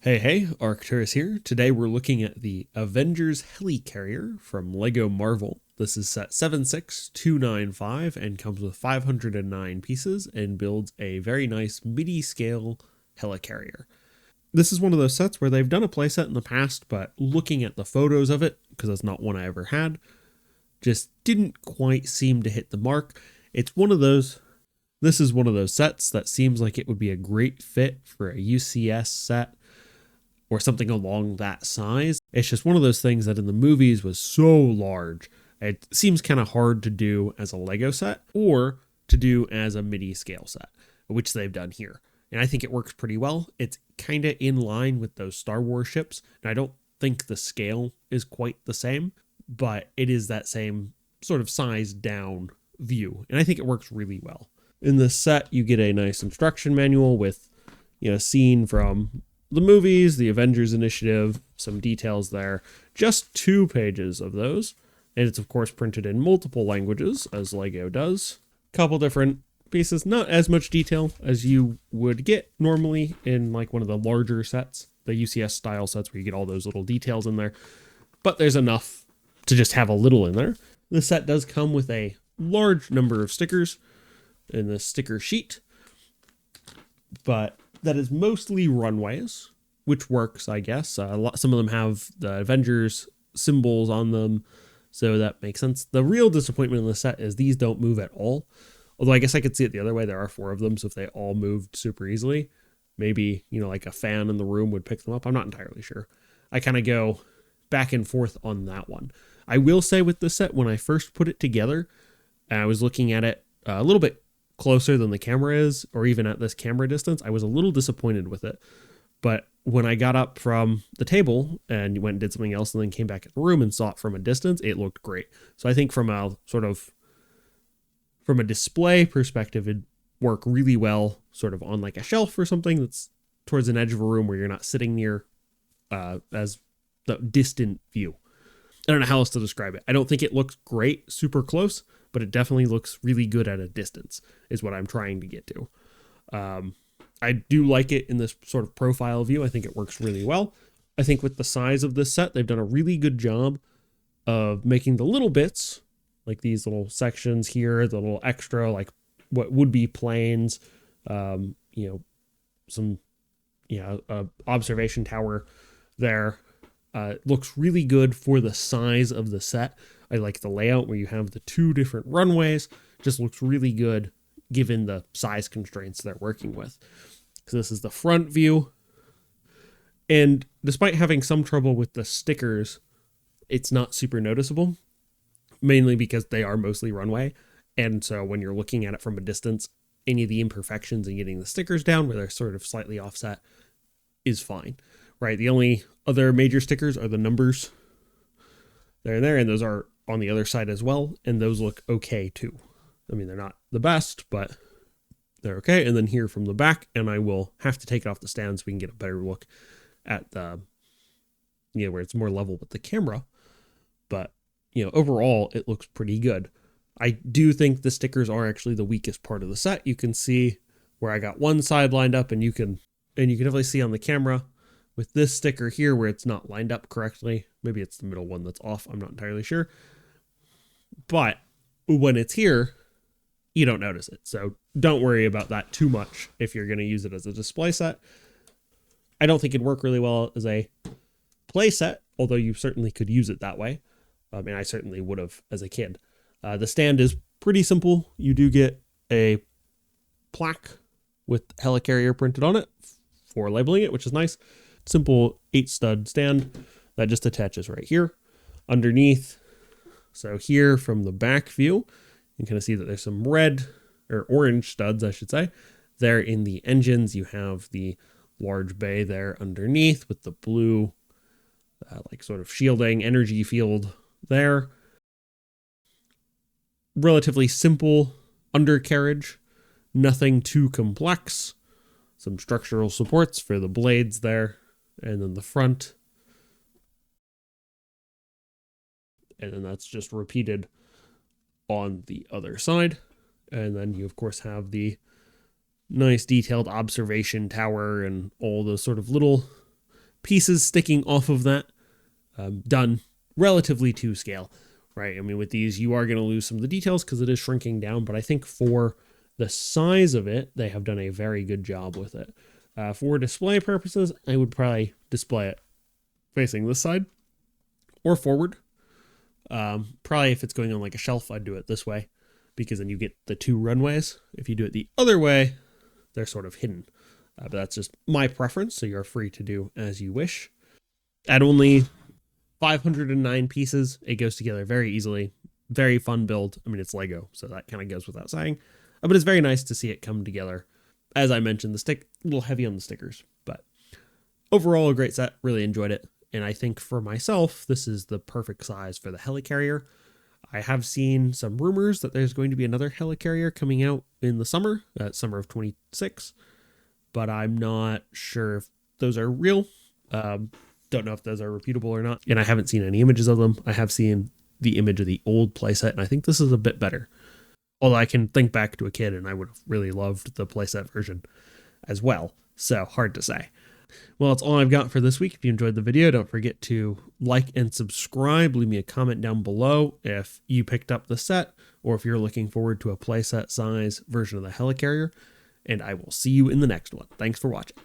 Hey, Arcturus here. Today we're looking at the Avengers Helicarrier from LEGO Marvel. This is set 76295 and comes with 509 pieces and builds a very nice midi-scale helicarrier. This is one of those sets where they've done a playset in the past, but looking at the photos of it, because that's not one I ever had, just didn't quite seem to hit the mark. This is one of those sets that seems like it would be a great fit for a UCS set or something along that size. It's just one of those things that in the movies was so large. It seems kind of hard to do as a Lego set or to do as a midi scale set, which they've done here. And I think it works pretty well. It's kind of in line with those Star Wars ships. And I don't think the scale is quite the same, but it is that same sort of size down view. And I think it works really well. In this set, you get a nice instruction manual with, a scene from the movies, the Avengers Initiative, some details there. Just 2 pages of those. And it's, of course, printed in multiple languages, as LEGO does. Couple different pieces, not as much detail as you would get normally in like one of the larger sets, the UCS style sets where you get all those little details in there. But there's enough to just have a little in there. The set does come with a large number of stickers in the sticker sheet, but that is mostly runways, which works, I guess. Some of them have the Avengers symbols on them, so that makes sense. The real disappointment in the set is these don't move at all. Although I guess I could see it the other way. There are 4 of them, so if they all moved super easily, maybe, like a fan in the room would pick them up. I'm not entirely sure. I kind of go back and forth on that one. I will say with this set, when I first put it together, I was looking at it a little bit closer than the camera is, or even at this camera distance, I was a little disappointed with it. But when I got up from the table and went and did something else and then came back in the room and saw it from a distance, it looked great. So I think from a display perspective, it'd work really well sort of on like a shelf or something that's towards an edge of a room where you're not sitting near as the distant view. I don't know how else to describe it. I don't think it looks great super close, but it definitely looks really good at a distance is what I'm trying to get to. I do like it in this sort of profile view. I think it works really well. I think with the size of this set, they've done a really good job of making the little bits, like these little sections here, the little extra, like what would be planes, some, observation tower there. Looks really good for the size of the set. I like the layout where you have the 2 different runways. Just looks really good given the size constraints they're working with. So this is the front view. And despite having some trouble with the stickers, it's not super noticeable, mainly because they are mostly runway. And so when you're looking at it from a distance, any of the imperfections in getting the stickers down where they're sort of slightly offset is fine, right? The only other major stickers are the numbers. They're there, and those are on the other side as well, and those look okay too. I mean, they're not the best, but they're okay. And then here from the back, and I will have to take it off the stand so we can get a better look at the, where it's more level with the camera. But, overall, it looks pretty good. I do think the stickers are actually the weakest part of the set. You can see where I got one side lined up, and you can definitely see on the camera with this sticker here where it's not lined up correctly. Maybe it's the middle one that's off. I'm not entirely sure. But when it's here, you don't notice it. So don't worry about that too much if you're going to use it as a display set. I don't think it'd work really well as a play set, although you certainly could use it that way. And I certainly would have as a kid. The stand is pretty simple. You do get a plaque with Helicarrier printed on it for labeling it, which is nice. Simple 8-stud stand that just attaches right here underneath. So here from the back view, you can kind of see that there's some red or orange studs, I should say. There in the engines, you have the large bay there underneath with the blue, like sort of shielding energy field there. Relatively simple undercarriage, nothing too complex. Some structural supports for the blades there, and then the front. And then that's just repeated on the other side. And then you, of course, have the nice detailed observation tower and all the sort of little pieces sticking off of that, done relatively to scale, right? I mean, with these, you are going to lose some of the details because it is shrinking down, but I think for the size of it, they have done a very good job with it. For display purposes, I would probably display it facing this side or forward. Probably if it's going on like a shelf, I'd do it this way because then you get the two runways. If you do it the other way, they're sort of hidden. But that's just my preference, so you're free to do as you wish. At only 509 pieces, it goes together very easily. Very fun build. I mean, it's Lego, so that kind of goes without saying. But it's very nice to see it come together. As I mentioned, the stick a little heavy on the stickers, but overall a great set. Really enjoyed it. And I think for myself, this is the perfect size for the Helicarrier. I have seen some rumors that there's going to be another Helicarrier coming out in the summer, summer of 26, but I'm not sure if those are real. Don't know if those are reputable or not. And I haven't seen any images of them. I have seen the image of the old playset, and I think this is a bit better. Although I can think back to a kid and I would have really loved the playset version as well. So hard to say. Well, that's all I've got for this week. If you enjoyed the video, don't forget to like and subscribe. Leave me a comment down below if you picked up the set or if you're looking forward to a playset size version of the Helicarrier. And I will see you in the next one. Thanks for watching.